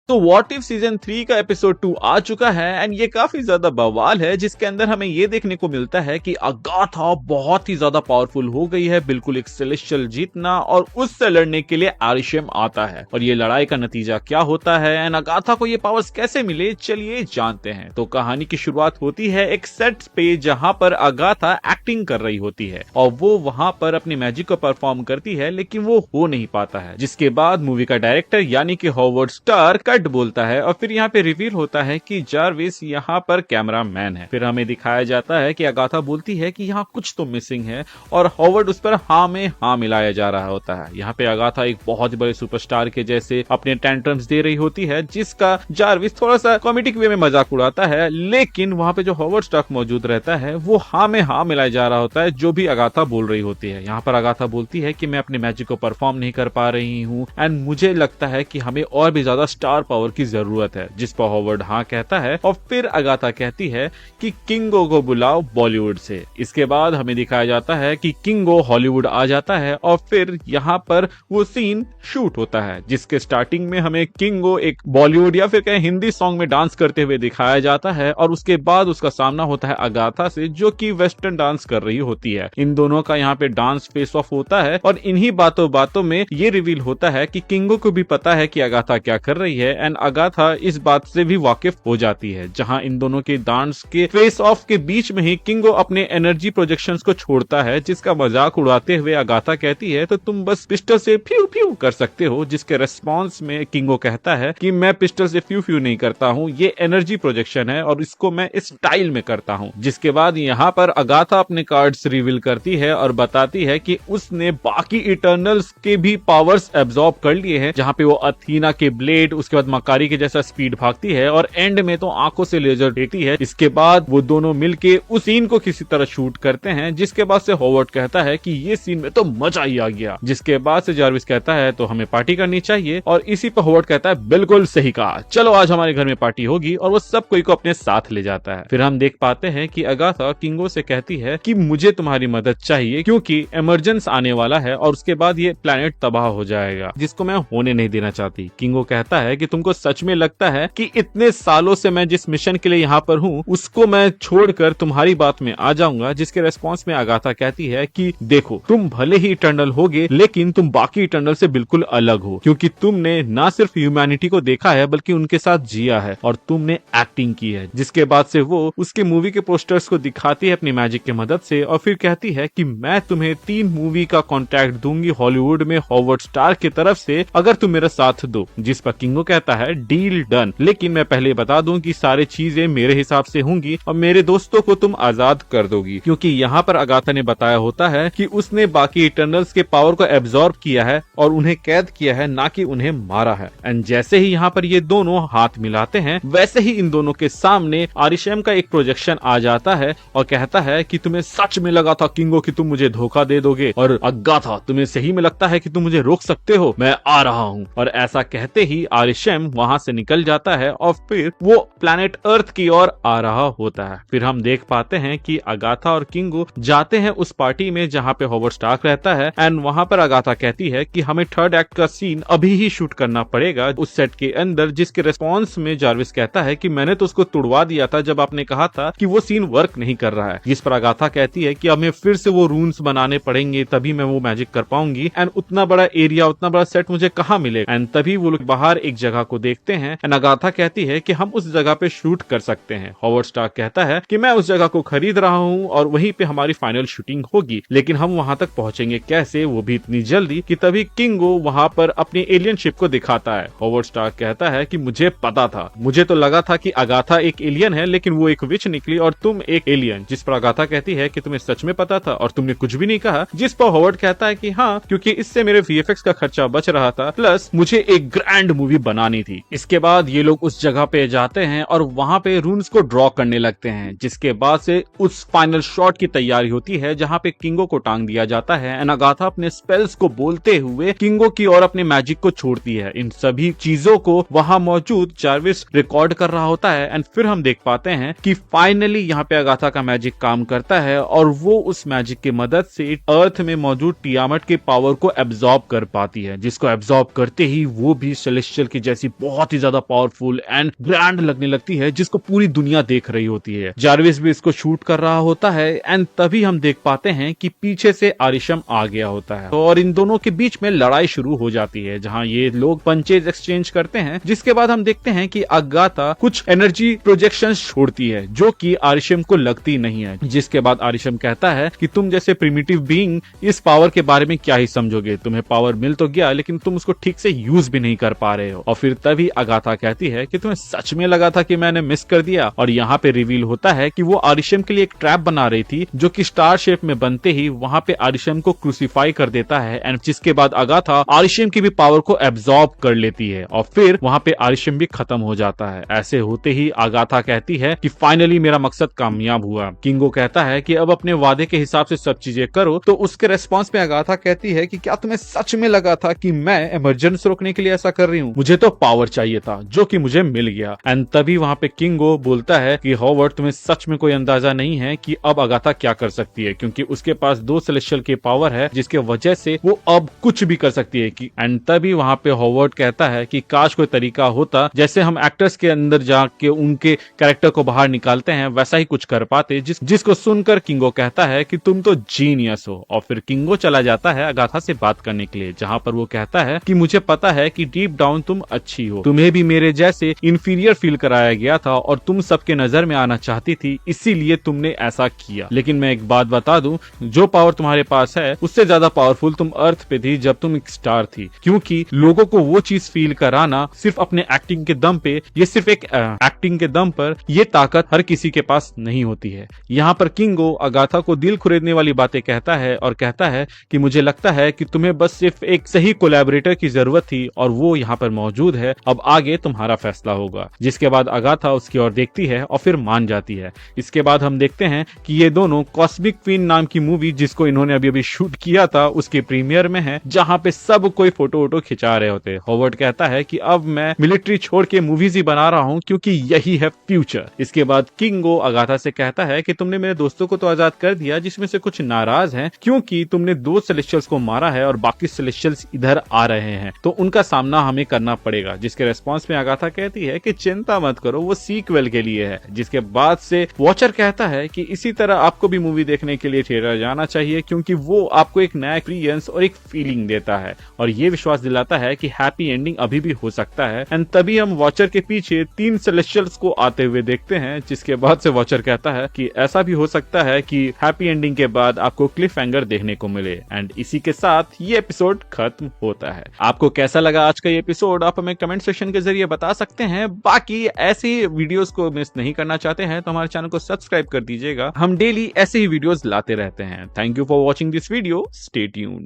तो what if season 3 का episode 2 आ चुका है एंड ये काफी ज्यादा बवाल है, जिसके अंदर हमें ये देखने को मिलता है कि अगाथा बहुत ही ज्यादा पावरफुल हो गई है, बिल्कुल एक सेलेस्टियल जीतना, और उससे लड़ने के लिए आरिशम आता है। और ये लड़ाई का नतीजा क्या होता है एंड अगाथा को ये पावर्स कैसे मिले, चलिए जानते हैं। तो कहानी की शुरुआत होती है एक सेट पे जहां पर अगाथा एक्टिंग कर रही होती है और वो वहां पर अपनी मैजिक को परफॉर्म करती है, लेकिन वो हो नहीं पाता है। जिसके बाद मूवी का डायरेक्टर यानी कि हॉवर्ड स्टार कट बोलता है और फिर यहाँ पे रिवील होता है कि जारविस यहाँ पर कैमरा मैन है। फिर हमें दिखाया जाता है कि अगाथा बोलती है कि यहाँ कुछ तो मिसिंग है और हॉवर्ड उस पर हाँ में हाँ मिलाया जा रहा होता है। यहाँ पे अगाथा एक बहुत बड़े सुपरस्टार के जैसे अपने टेंट्रम्स दे रही होती है, जिसका जारविस थोड़ा सा कॉमेडिक वे में मजाक उड़ाता है, लेकिन वहाँ पे जो हॉवर्ड स्टार मौजूद रहता है वो हाँ में हाँ मिलाया जा रहा होता है जो भी अगाथा बोल रही होती है। यहाँ पर अगाथा बोलती है कि मैं अपने मैजिक को परफॉर्म नहीं कर पा रही हूँ एंड मुझे लगता है कि हमें और भी ज्यादा स्टार पावर की जरूरत है, जिस पर हॉवर्ड हाँ कहता है और फिर अगाथा कहती है कि किंगो को बुलाओ बॉलीवुड से। इसके बाद हमें दिखाया जाता है कि किंगो हॉलीवुड आ जाता है और फिर यहाँ पर वो सीन शूट होता है, जिसके स्टार्टिंग में हमें किंगो एक बॉलीवुड या फिर कहीं हिंदी सॉन्ग में डांस करते हुए दिखाया जाता है और उसके बाद उसका सामना होता है अगाथा से, जो कि वेस्टर्न डांस कर रही होती है। इन दोनों का यहाँ पे डांस फेस ऑफ होता है और इन्हीं बातों बातों में ये रिवील होता है कि किंगो को भी पता है कि अगाथा क्या कर रही है एंड अगाथा इस बात से भी वाकिफ हो जाती है। जहां इन दोनों के डांस के फेस ऑफ के बीच में ही किंगो अपने एनर्जी प्रोजेक्शंस को छोड़ता है, जिसका मजाक उड़ाते हुए अगाथा कहती है तो तुम बस पिस्टल से फ्यू फ्यू कर सकते हो, जिसके रेस्पॉन्स में किंगो कहता है कि मैं पिस्टल से फ्यू फ्यू नहीं करता हूँ, ये एनर्जी प्रोजेक्शन है और इसको मैं इस स्टाइल में करता हूँ। जिसके बाद यहाँ पर अगाथा अपने कार्ड्स रिवील करती है और बताती है कि उसने बाकी इटर्नल्स के भी पावर्स एब्जॉर्ब कर लिए हैं, जहाँ पे वो अथीना के ब्लेड, उसके बाद मकारी के जैसा स्पीड भागती है और एंड में तो आंखों से लेजर देती है। इसके बाद वो दोनों मिलके उस सीन को किसी तरह शूट करते हैं, जिसके बाद से हॉवर्ड कहता है कि ये सीन में तो मजा ही आ गया। जिसके बाद से जारविस कहता है तो हमें पार्टी करनी चाहिए और इसी पर हॉवर्ड कहता है बिल्कुल सही कहा, चलो आज हमारे घर में पार्टी होगी, और वो सब कोई को अपने साथ ले जाता है। फिर हम देख पाते हैं कि अगाथा किंगो से कहती है कि मुझे तुम्हारी मदद चाहिए क्योंकि इमरजेंस आने वाला है और उसके बाद ये प्लेनेट तबाह हो जाएगा, जिसको मैं होने नहीं देना चाहती। किंगो कहता है कि तुमको सच में लगता है कि इतने सालों से मैं जिस मिशन के लिए यहाँ पर हूँ उसको मैं छोड़कर तुम्हारी बात में आ जाऊंगा, जिसके रेस्पॉन्स में अगाथा कहती है कि देखो तुम भले ही इटर्नल होगे लेकिन तुम बाकी इटर्नल से बिल्कुल अलग हो, क्योंकि तुमने न सिर्फ ह्यूमैनिटी को देखा है बल्कि उनके साथ जिया है और तुमने एक्टिंग की है। जिसके बाद से वो उसके मूवी के पोस्टर्स को दिखाती है अपनी मैजिक की मदद से और फिर कहती है कि मैं तुम्हें 3 मूवी का कॉन्ट्रैक्ट दूंगी हॉलीवुड में हॉवर्ड स्टार की तरफ से अगर तुम मेरा साथ दो। जिस पर किंगो कहता है डील डन, लेकिन मैं पहले बता दूं कि सारी चीजें मेरे हिसाब से होंगी और मेरे दोस्तों को तुम आजाद कर दोगी, क्योंकि यहाँ पर अगाथा ने बताया होता है कि उसने बाकी इटर्नल्स के पावर को एब्जॉर्ब किया है और उन्हें कैद किया है, ना कि उन्हें मारा है। एंड जैसे ही यहाँ पर ये दोनों हाथ मिलाते हैं वैसे ही इन दोनों के सामने आरिशम का एक प्रोजेक्शन आ जाता है और कहता है कि तुम्हें सच में लगा था किंगो कि तुम मुझे धोखा दे दोगे, और अगाथा तुम्हें सही में लगता है कि तुम मुझे रोक सकते हो, मैं आ रहा हूँ। और ऐसा कहते ही आरिशम वहाँ से निकल जाता है और फिर वो प्लैनेट अर्थ की ओर आ रहा होता है। फिर हम देख पाते हैं कि अगाथा और किंगो जाते हैं उस पार्टी में जहाँ पे हॉवर्ड स्टार्क रहता है एंड वहाँ पर अगाथा कहती है कि हमें 3rd एक्ट का सीन अभी ही शूट करना पड़ेगा उस सेट के अंदर, जिसके रेस्पॉन्स में जारविस कहता है कि मैंने तो उसको तुड़वा दिया था जब आपने कहा था कि वो सीन वर्क नहीं कर रहा है। जिस पर अगाथा कहती है कि हमें फिर से वो रून्स बनाने पड़ेंगे तभी मैं वो मैजिक कर पाऊंगी एंड उतना बड़ा एरिया, उतना बड़ा सेट मुझे कहाँ मिलेगा। एंड तभी वो लोग बाहर एक जगह को देखते हैं एंड अगाथा कहती है कि हम उस जगह पे शूट कर सकते हैं। हॉवर्ड स्टार्क कहता है कि मैं उस जगह को खरीद रहा हूँ और वहीं पे हमारी फाइनल शूटिंग होगी, लेकिन हम वहां तक पहुंचेंगे कैसे, वो भी इतनी जल्दी। कि तभी किंगो वहां पर अपनी एलियन शिप को दिखाता है। हॉवर्ड स्टार्क कहता है कि मुझे पता था, मुझे तो लगा था कि अगाथा एक एलियन है लेकिन वो एक विच निकली और तुम एक एलियन। जिस पर अगाथा कहती है कि तुम्हें सच में पता था और तुमने कुछ भी नहीं कहा। जिस पर हॉवर्ड कहता है कि हाँ, क्योंकि इससे मेरे वीएफएक्स का खर्चा बच रहा था, प्लस मुझे एक ग्रैंड मूवी बनानी थी। इसके बाद ये लोग उस जगह पे जाते हैं और वहां पे रून्स को ड्रॉ करने लगते हैं, जिसके बाद से उस फाइनल शॉट की तैयारी होती है जहां पे किंगो को टांग दिया जाता है एंड अगाथा अपने स्पेल्स को बोलते हुए किंगो की ओर अपने मैजिक को छोड़ती है। इन सभी चीजों को वहां मौजूद जारविस रिकॉर्ड कर रहा होता है एंड फिर हम देख पाते हैं कि फाइनली यहाँ पे अगाथा का मैजिक काम करता है और वो उस मैजिक की मदद से अर्थ में मौजूद टियामट के पावर को एब्जॉर्ब कर पाती है, जिसको एब्जॉर्ब करते ही वो भी सेलेस्टियल की जैसी जैसी बहुत ही ज्यादा पावरफुल एंड ग्रैंड लगने लगती है, जिसको पूरी दुनिया देख रही होती है। जारविस भी इसको शूट कर रहा होता है एंड तभी हम देख पाते हैं कि पीछे से आरिशम आ गया होता है और इन दोनों के बीच में लड़ाई शुरू हो जाती है, जहां ये लोग पंचेज एक्सचेंज करते हैं। जिसके बाद हम देखते हैं कि अगाथा कुछ एनर्जी प्रोजेक्शंस छोड़ती है जो कि आरिशम को लगती नहीं है। जिसके बाद आरिशम कहता है कि तुम जैसे प्रिमिटिव बीइंग इस पावर के बारे में क्या ही समझोगे, तुम्हें पावर मिल तो गया लेकिन तुम उसको ठीक से यूज भी नहीं कर पा रहे हो। और फिर तभी अगाथा कहती है कि तुम्हें सच में लगा था कि मैंने मिस कर दिया। और यहाँ पे रिवील होता है कि वो आरिशम के लिए एक ट्रैप बना रही थी जो कि स्टार शेप में बनते ही वहां पे आरिशम को क्रूसीफाई कर देता है एंड जिसके बाद अगाथा आरिशम की भी पावर को एब्जॉर्ब कर लेती है और फिर वहां पे आरिशम भी खत्म हो जाता है। ऐसे होते ही अगाथा कहती है कि फाइनली मेरा मकसद कामयाब हुआ। किंगो कहता है कि अब अपने वादे के हिसाब से सब चीजें करो। तो उसके रेस्पॉन्स में अगाथा कहती है कि क्या तुम्हें सच में लगा था कि मैं इमरजेंसी रोकने के लिए ऐसा कर रही हूँ? मुझे तो पावर चाहिए था जो कि मुझे मिल गया। एंड तभी वहां पे किंगो बोलता है कि हॉवर्ड, तुम्हें सच में कोई अंदाजा नहीं है कि अब अगाथा क्या कर सकती है, क्योंकि उसके पास 2 सेलेस्टियल की पावर है जिसके वजह से वो अब कुछ भी कर सकती है। एंड तभी वहां पे हॉवर्ड कहता है कि काश कोई तरीका होता जैसे हम एक्टर्स के अंदर जाके उनके कैरेक्टर को बाहर निकालते हैं वैसा ही कुछ कर पाते। जिसको सुनकर किंगो कहता है कि तुम तो जीनियस हो। और फिर किंगो चला जाता है अगाथा से बात करने के लिए, जहां पर वो कहता है कि मुझे पता है कि डीप डाउन तुम अच्छी हो, तुम्हें भी मेरे जैसे इंफीरियर फील कराया गया था और तुम सबके नजर में आना चाहती थी, इसीलिए तुमने ऐसा किया। लेकिन मैं एक बात बता दूं, जो पावर तुम्हारे पास है उससे ज्यादा पावरफुल तुम अर्थ पे थी जब तुम एक स्टार थी, क्योंकि लोगों को वो चीज फील कराना सिर्फ अपने एक्टिंग के दम पे, ये सिर्फ एक एक्टिंग के दम पर, ये ताकत हर किसी के पास नहीं होती है। यहाँ पर किंगो अगाथा को दिल खुरेदने वाली बातें कहता है और कहता है कि मुझे लगता है कि तुम्हें बस सिर्फ एक सही कोलैबोरेटर की जरूरत थी और वो यहाँ पर मौजूद है, अब आगे तुम्हारा फैसला होगा। जिसके बाद अगाथा उसकी ओर देखती है और फिर मान जाती है। इसके बाद हम देखते हैं कि ये दोनों कॉस्मिक क्वीन नाम की मूवी, जिसको इन्होंने अभी शूट किया था, उसके प्रीमियर में है, जहाँ पे सब कोई फोटो वोटो खिंचा रहे होते। हॉवर्ड कहता है कि अब मैं मिलिट्री छोड़ के मूवीज ही बना रहा हूँ क्योंकि यही है फ्यूचर। इसके बाद किंगो अगाथा से कहता है कि तुमने मेरे दोस्तों को तो आजाद कर दिया जिसमें से कुछ नाराज हैं क्योंकि तुमने 2 सेलेस्टियल्स को मारा है और बाकी सेलेस्टियल्स इधर आ रहे हैं, तो उनका सामना हमें करना पड़ेगा। जिसके रेस्पॉन्स में अगाथा कहती है कि चिंता मत करो, वो सीक्वल के लिए है। जिसके बाद से वॉचर कहता है कि इसी तरह आपको भी मूवी देखने के लिए थिएटर जाना चाहिए क्योंकि वो आपको एक नया एक्सपीरियंस और एक फीलिंग देता है और ये विश्वास दिलाता है कि हैप्पी एंडिंग अभी भी हो सकता है। एंड तभी हम वॉचर के पीछे 3 सेलेस्टियल्स को आते हुए देखते हैं। जिसके बाद से वॉचर कहता है कि ऐसा भी हो सकता है कि हैप्पी एंडिंग के बाद आपको क्लिफ हैंगर देखने को मिले। एंड इसी के साथ ये एपिसोड खत्म होता है। आपको कैसा लगा आज का ये एपिसोड, आप हमें कमेंट सेक्शन के जरिए बता सकते हैं। बाकी ऐसे वीडियोस को मिस नहीं करना चाहते हैं तो हमारे चैनल को सब्सक्राइब कर दीजिएगा, हम डेली ऐसे ही वीडियोस लाते रहते हैं। Thank you for watching this video, stay tuned.